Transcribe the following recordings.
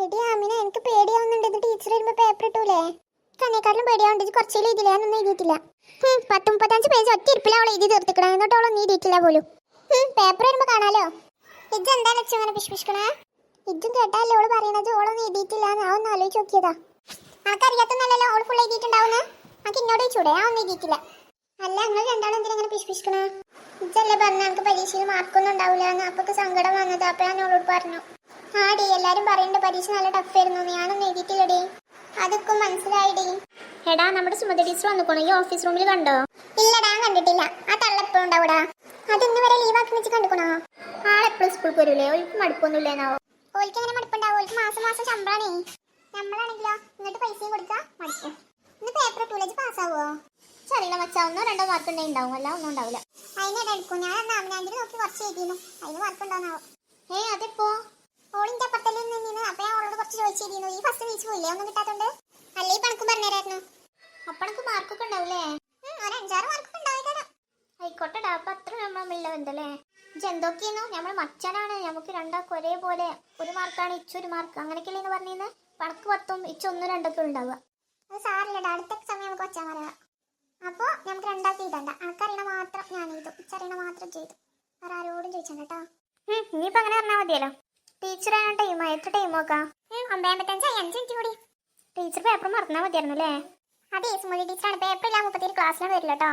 എടി ആമിന എനിക്ക് പേടിയാവുന്നുണ്ട്. ഇത് ടീച്ചർ വരുമ്പോ പേപ്പർ ഇട്ടൂലേ? കണ്ണേക്കാട്ടിലും പേടിയാവുണ്ട്. കുറച്ചേ എഴുതിയില്ല, ഞാനൊന്നും എഴുതിയിട്ടില്ല. 10-35 പേജ് ഒറ്റ ഇരിപ്പിൽ അവൾ എഴുതി തീർത്തിക്കണം. എന്നിട്ട് അവളൊന്നും എഴുതിയിട്ടില്ല പോലും. പേപ്പർ വരുമ്പോ കാണാലോ. ഇജ്ജ് എന്താ വെച്ചു അങ്ങനെ പിഷ്പിഷ്കണേ? ഇജ്ജും കേട്ടാലോ ഓള് പറയണത് ഓളൊന്നും എഴുതിയിട്ടില്ല. ഞാൻ ഒന്ന് ആലോചിച്ച് നോക്കിയതാ. എനിക്കറിയാത്തൊന്നല്ലോ ഓൾ ഫുൾ എഴുതിയിട്ടുണ്ടാവുന്ന. എനിക്ക് ഇന്നോട് ചോദിച്ചൂടെ? ഞാൻ ഒന്നും എഴുതിയിട്ടില്ല. അല്ല നിങ്ങൾ രണ്ടാളും എന്തിനാ അങ്ങനെ പിഷ്പിഷ്കണേ? ഇജ്ജല്ലേ പറഞ്ഞ എനിക്ക് പരീക്ഷയിൽ മാർക്കൊന്നും ഉണ്ടാവില്ല എന്ന്. അപ്പൊക്ക് സങ്കടം വന്നത്. അപ്പൊ ഞാൻ അവളോട് പറഞ്ഞു. ആടി എല്ലാരും പറയുന്നുണ്ട് പരീക്ഷ നല്ല ടഫ് ആയിരുന്നു. ഞാനൊന്നും എഴുതിയിട്ടില്ലടി. അതൊക്കെ മനസ്സിലായിടി. എടാ നമ്മുടെ സുമതി ടീച്ചർ വന്നിക്കണോ? ഈ ഓഫീസ് റൂമിൽ കണ്ടോ? ഇല്ലടാ, കണ്ടിട്ടില്ല. ആ തള്ളെപ്പോഴും ഉണ്ടാവൂടാ. അതിന്ന് വരെ ലീവാക്കി വെച്ച് കണ്ടുക്കണോ? ആളെപ്പോഴും സ്കൂൾക്ക് വരൂലേ? ഒരിക്കും മടുപ്പൊന്നുമില്ലേനാവോ? ഓൽക്ക് എങ്ങനെ മടുപ്പുണ്ടാവും? ഓൽക്ക് മാസം മാസം ശമ്പളാണേ. നമ്മളാണെങ്കിലോ ഇങ്ങോട്ട് പൈസയും കൊടുക്കാം മടുക്കും. ഇന്ന് പേപ്പർ ടൂലേജ് പാസ്സാവോ? ചെറിയ മച്ചാ 1-2 മാർക്ക് ഉണ്ടാവും, അല്ല ഒന്നും ഉണ്ടാവില്ല. അതിനെ എടുക്കും. ഞാൻ അമിനാന്റിൽ നോക്കി കുറച്ച് എഴുതിയിരുന്നു. അതിന് മാർക്ക് ഉണ്ടാവുന്നാവോ? അതെപ്പോ? ഓളിന്റെ അപ്പുറത്തല്ലേ നിന്നു. അപ്പൊ ഞാൻ ഓളോട് കുറച്ച് ചോദിച്ചു എഴുതിയിരുന്നു. ഈ ഫസ്റ്റ് നീച്ച് പോയില്ലേ ഒന്നും കിട്ടാത്തോണ്ട്? അല്ലേ ഈ പണക്കും പറഞ്ഞുതരായിരുന്നു. അപ്പൊ എനിക്ക് മാർക്കൊക്കെ ഉണ്ടാവില്ലേ? ഒരു 5-6 മാർക്കൊക്കെ ഉണ്ടാവില്ല. ആയിക്കോട്ടെടാ. അപ്പൊ അത്ര നമ്മളില്ല എന്തല്ലേ? എന്തൊക്കെയെന്നു നമ്മൾ മച്ചനാണ്. നമുക്ക് രണ്ടാൾക്കും ഒരേപോലെ 1 മാർക്കാണ്. ഇച്ചൊരു മാർക്ക് അങ്ങനെയൊക്കെയല്ലേ പറഞ്ഞിരുന്നു. പണക്ക് 10ഉം ഇച്ച 1-2 ഉണ്ടാവുക. അത് സാറില്ലടാ, അടുത്ത സമയം നമുക്ക് വച്ചാൽ പറയാം. അപ്പൊ നമുക്ക് രണ്ടാൾക്ക് എഴുതണ്ട. അനക്കറിയണ മാത്രം ഞാൻ എഴുതും, ഇച്ചറിയണ മാത്രം ചെയ്തു. വേറെ ആരോടും ചോദിച്ചണ്ട കേട്ടോ. ഇനിയിപ്പോ അങ്ങനെ പറഞ്ഞാൽ മതിയല്ലോ. ടീച്ചർ ടൈമോ? എത്ര ടൈം നോക്കാം? 9:55 5 മിനിറ്റ് കൂടി. ടീച്ചർ പേപ്പർ മറന്നാൽ മതിയായിരുന്നു അല്ലേ? അതെ, സുമതി ടീച്ചറാണ്. പേപ്പറില്ല 37 ക്ലാസ്സിലാണ് വരില്ല കേട്ടോ.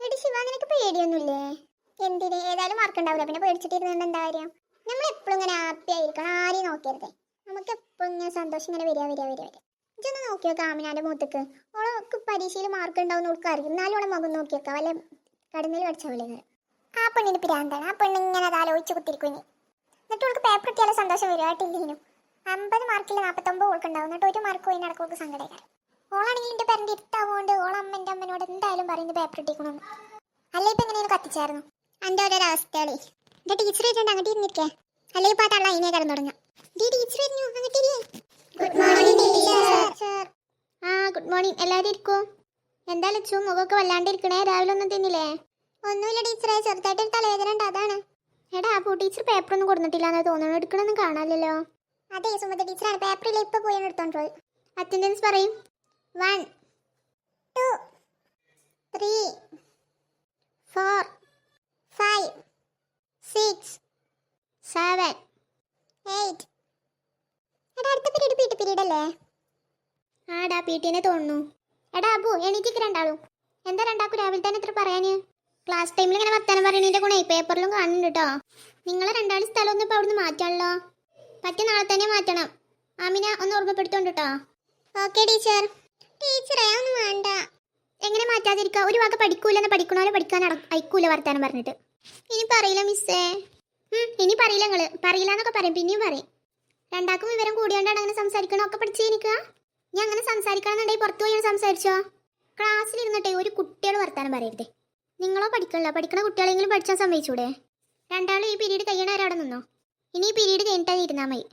എടി ശിവ, നിനക്ക് പേടിയൊന്നുമില്ലേ? എന്തിന്? ഏതായാലും മാർക്ക് ഉണ്ടാവില്ല. പിന്നെ പേടിച്ചിട്ടിരുന്നുണ്ട് എന്താ കാര്യം? നമ്മൾ എപ്പോഴും ഇങ്ങനെ ഹാപ്പി ആയിരിക്കണം. ആരെയും നോക്കരുത്. നമുക്ക് എപ്പോഴും ഇങ്ങനെ സന്തോഷം ഇങ്ങനെ വരിക. ഇതൊന്ന് നോക്കി വെക്കാം ആമിനാന്റെ മുഖത്തേക്ക്. ഓൾക്ക് പരീക്ഷയിൽ മാർക്ക് ഉണ്ടാവുന്ന ഓൾക്ക് അറിയും. എന്നാലും ഓളെ മുഖം നോക്കി വെക്കാം. വല്ല കടന്നൽ പഠിച്ച പോലെ. ആ പെണ്ണിന് പിരാന്താണ്. ആ പെണ്ണ് ഇങ്ങനെ അത് ആലോചിച്ച് കുത്തിരിക്കും. എന്നിട്ട് ഓൾക്ക് പേപ്പർ കിട്ടിയാലും സന്തോഷം വരും. ആയിട്ടില്ലേനും 50 മാർക്കിൽ 49 ഓൾക്ക് ഉണ്ടാവും. എന്നിട്ട് 1 മാർക്ക് പോയി നടക്കും. ഓൾക്ക് സങ്കടം. ഓളാണെങ്കിൽ എൻ്റെ പേരൻ്റെ ഇരുട്ടാവുകൊണ്ട് ഓളമ്മൻ്റെ അമ്മനോട് എന്തായാലും പറയുന്നത് പേപ്പർ ഇട്ടിക്കണമെന്ന്. അല്ലേ ഇപ്പം എങ്ങനെയാണ് കത്തിച്ചായിരുന്നു എൻ്റെ ഓരോരവസ്ഥകളെ. എൻ്റെ ടീച്ചർ വരുന്നുണ്ട്, അങ്ങോട്ട് ഇരുന്നിരിക്കേ. അല്ലേ ഇപ്പം ആ തള്ള അതിനെ കിടന്നു തുടങ്ങാം. ടീച്ചർ വരുന്നു, അങ്ങോട്ട് ഇരിയേ. Good morning teacher. Good morning. എല്ലാവരും ഇരിക്കും. എന്താ ലച്ചു മുഖമൊക്കെ വല്ലാണ്ടിരിക്കണേ? രാവിലെ ഒന്നും തിന്നില്ലേ? ഒന്നുമില്ല ടീച്ചറെ, ചെറുതായിട്ടൊരു തലവേദന ഉണ്ട്, അതാണ്. എടാ അപ്പോൾ ടീച്ചർ പേപ്പറൊന്നും കൊടുത്തിട്ടില്ല എന്ന് തോന്നുന്നു. എടുക്കണമെന്നും കാണാമല്ലോ. അതെ, സുമതി ടീച്ചറാണ്. പേപ്പറിൽ ഇപ്പൊ പോയി എടുത്തോണ്ട് പോയി. അറ്റൻഡൻസ് പറയും. 1 2 3 4 5 6 7 8. എടാ അടുത്ത പീരീഡ് പീരീഡ് അല്ലേ? ആടാ പീട്ടീനെ തോന്നുന്നു. എടാ അബു എണീറ്റിക്ക് രണ്ടാളും. എന്താ രണ്ടാൾക്കും രാവിലെ തന്നെ ഇത്ര പറയാന്? ക്ലാസ് ടൈമിൽ ഇങ്ങനെ വർത്താനം പറയണതിൻ്റെ ഗുണേ പേപ്പറിലും കാണുന്നുണ്ട് കേട്ടോ. നിങ്ങളെ രണ്ടാളും സ്ഥലമൊന്നും ഇപ്പോൾ അവിടുന്ന് മാറ്റാണല്ലോ. പറ്റി നാളെ തന്നെ മാറ്റണം. ആമിന ഒന്ന് ഓർമ്മപ്പെടുത്തോണ്ട് കേട്ടോ. Okay teacher. ടീച്ചറെ ഒന്നും വേണ്ട. എങ്ങനെ മാറ്റാതിരിക്കുക? ഒരു വാക്ക് പഠിക്കൂലെന്ന് പഠിക്കണോലെ പഠിക്കാൻ അയക്കൂല വർത്താനം പറഞ്ഞിട്ട്. ഇനി പറയില്ല മിസ്സേ. ഇനി പറയില്ല. നിങ്ങൾ പറയില്ല എന്നൊക്കെ പറയും, പിന്നെയും പറയും. രണ്ടാൾക്കും വിവരം കൂടിയോണ്ടാണ് അങ്ങനെ സംസാരിക്കണമൊക്കെ പഠിച്ചു എനിക്ക്. ഞാൻ അങ്ങനെ സംസാരിക്കണമെന്നുണ്ടെങ്കിൽ പുറത്തു പോയി സംസാരിച്ചോ. ക്ലാസ്സിലിരുന്നിട്ടേ ഒരു കുട്ടികൾ വർത്താനം പറയരുത്. നിങ്ങളോ പഠിക്കണില്ല, പഠിക്കണ കുട്ടികളെങ്കിലും പഠിച്ചാൽ സമ്മതിച്ചൂടെ? രണ്ടാളും ഈ പീരീഡ് കഴിയണവരെ അവിടെ നിന്നോ. ഇനി ഈ പീരീഡ് കഴിഞ്ഞിട്ടായി ഇരുന്നാൽ മതി.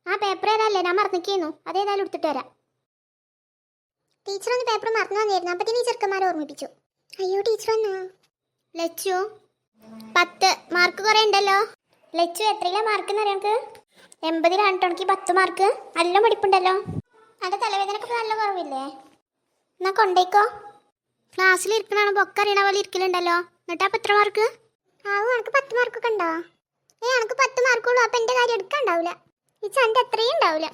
ആ പേപ്പർ ഏതാല്ലേ? ഞാൻ മറന്നിരിക്കുന്നു. അതേതായാലും എടുത്തിട്ട് വരാം. ടീച്ചർ ഒന്ന് പേപ്പർ മറന്നു വന്നിരുന്നു. അപ്പത്തിന് ഈ ചെറുക്കന്മാരെ ഓർമ്മിപ്പിച്ചു. അയ്യോ ടീച്ചർ വന്നോ? ലച്ചു 10 മാർക്ക് കുറേ ഉണ്ടല്ലോ. ലച്ചു എത്രയില്ല മാർക്ക് എന്നറിയാം? നമുക്ക് 80 എനിക്ക് 10 മാർക്ക്. നല്ല പഠിപ്പുണ്ടല്ലോ. അവിടെ തലവേദനക്ക് നല്ല കുറവില്ലേ? എന്നാ കൊണ്ടേക്കോ. ക്ലാസ്സിൽ ഇരിക്കണാണ് ബൊക്കെ അറിയണ പോലെ ഇരിക്കലുണ്ടല്ലോ. എന്നിട്ട് അപ്പം എത്ര മാർക്ക്? ആവും, എനിക്ക് 10 മാർക്കൊക്കെ ഉണ്ടോ? എനിക്ക് 10 മാർക്കുള്ളൂ. അപ്പം എൻ്റെ കാര്യം എടുക്കാണ്ടാവില്ല. ഈ ചണ്ട എത്രയും ഉണ്ടാവില്ല.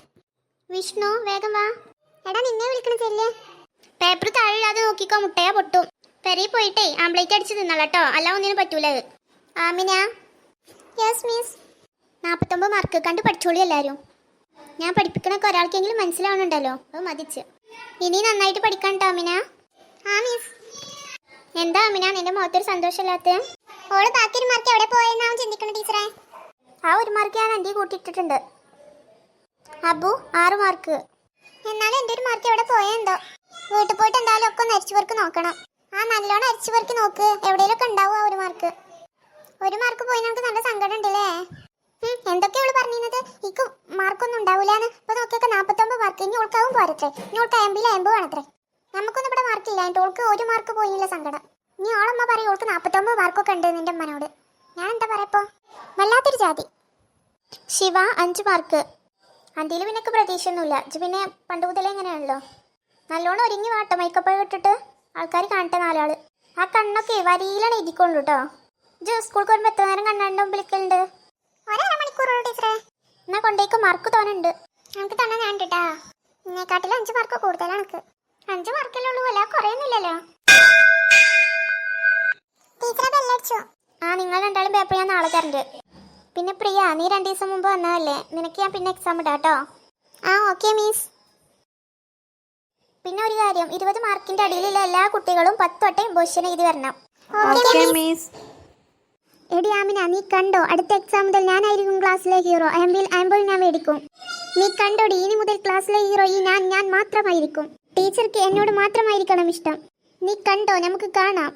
വിഷ്ണു വേഗം വാ. എടാ നിന്നെ വിളിക്കണ ചെല്ലേ. പേപ്പർ താഴെയില്ലാതെ നോക്കിക്കോ, മുട്ടയാ പൊട്ടും. പെരയിൽ പോയിട്ടേ ആംപ്ലേറ്റ് അടിച്ച് തിന്നല്ലോ. അല്ല ഒന്നിനും പറ്റൂല. ആമിന. Yes miss. 49 മാർക്ക്. കണ്ട് പഠിച്ചോളി എല്ലാവരും. ഞാൻ പഠിപ്പിക്കണൊക്കെ ഒരാൾക്കെങ്കിലും മനസ്സിലാവണുണ്ടല്ലോ. അത് മതിച്ച്. ഇനി നന്നായിട്ട് പഠിക്കാൻ കേട്ടോ ആമിന. ആ മിസ്. എന്താ ആമിന നിന്റെ മുഖത്തൊരു സന്തോഷമില്ലാത്ത? ഓള് ബാക്കി ഒരു മാർക്ക് എവിടെ പോയെന്നാവും ചിന്തിക്കണ ടീച്ചറെ. ആ 1 മാർക്ക് ഞാൻ എൻ്റെ കൂട്ടിയിട്ടിട്ടുണ്ട്. അബു 6 മാർക്ക്. എന്നാലും എൻ്റെ ഒരു മാർക്ക് എവിടെ പോയെന്തോ. വീട്ടിൽ പോയിട്ട് എന്തായാലും ഒക്കെ ഒന്ന് അരിച്ചു പേർക്ക് നോക്കണം. ആ നല്ലോണം അരിച്ചു പേർക്ക് നോക്ക്. എവിടെയെങ്കിലൊക്കെ ഉണ്ടാവും ആ 1 മാർക്ക്. 1 മാർക്ക് പോയി നമുക്ക് നല്ല സങ്കടം ഉണ്ടല്ലേ? എന്തൊക്കെയാ അവള് പറഞ്ഞിരുന്നത്? എനിക്ക് മാർക്കൊന്നും ഉണ്ടാവില്ലാന്ന്. ഇപ്പൊ നോക്കിയൊക്കെ 49 മാർക്ക്. ഇനി ഓൾക്കാവും പോരത്രേ. ഇനി ഓൾക്ക് 50 വേണത്രേ. നമുക്കൊന്നും ഇവിടെ മാർക്കില്ല. എന്നിട്ട് ഓൾക്ക് 1 മാർക്ക് പോയില്ല സങ്കടം. ഇനി ഓളമ്മ പറയും ഓൾക്ക് 49 മാർക്കൊക്കെ ഉണ്ട് നിന്റെ അമ്മനോട്. ഞാൻ എന്താ പറയപ്പോ? വല്ലാത്തൊരു ജാതി. ശിവ 5 മാർക്ക്. അൻ്റെയിൽ പിന്നൊക്കെ പ്രതീക്ഷയൊന്നുമില്ല. ഇജ്ജ് പിന്നെ പണ്ട് മുതലേ എങ്ങനെയാണല്ലോ. നല്ലോണം ഒരുങ്ങി വാട്ടോ, മേക്കപ്പ് ഇട്ടിട്ട് ആൾക്കാർ കാണട്ടെ 4 ആള്. ആ കണ്ണൊക്കെ വരിയിലാണ് എഴുതിക്കൊള്ളു കേട്ടോ. ഇജ്ജ് സ്കൂൾക്ക് വരുമ്പോൾ എത്ര നേരം കണ്ണാണ്ട് മുമ്പിലേക്കുണ്ട്? 1.5 മണിക്കൂറുള്ളൂ ടീച്ചറെ. എന്നാൽ കൊണ്ടേക്ക് മാർക്ക് തോന്നുന്നുണ്ട്. നമുക്ക് തന്നെ ഞാൻ കേട്ടാ, എന്നെക്കാട്ടിൽ 5 മാർക്ക് കൂടുതലാണ് എനിക്ക്. 5 മാർക്കല്ലേ ഉള്ളൂ, അല്ല കുറയൊന്നുമില്ലല്ലോ. ടീച്ചറെ ബെല്ലടിച്ചു. ആ നിങ്ങൾ 2 ആളും പേപ്പർ ഞാൻ നാളെ തരണ്ട്. പിന്നെ പ്രിയ, നീ 2 ദിവസം മുമ്പ് വന്നതല്ലേ, നിനക്ക് ഞാൻ പിന്നെ എക്സാം ഇടാം കേട്ടോ. ആ ഓക്കെ മിസ്. പിന്നെ ഒരു കാര്യം, 20 മാർക്കിന്റെ അടിയിലുള്ള എല്ലാ കുട്ടികളും 10 വട്ടം ഇമ്പോസിഷൻ എഴുതി വരണം. Okay miss. എടി ആമിന, നീ കണ്ടോ, അടുത്ത എക്സാം മുതൽ ഞാനായിരിക്കും ക്ലാസ്സിലെ ഹീറോ. അയമ്പോൾ ഞാൻ മേടിക്കും. നീ കണ്ടോടി, ഇനി മുതൽ ക്ലാസ്സിലെ ഹീറോ ഈ ഞാൻ മാത്രമായിരിക്കും. ടീച്ചർക്ക് എന്നോട് മാത്രമായിരിക്കണം ഇഷ്ടം. നീ കണ്ടോ, നമുക്ക് കാണാം.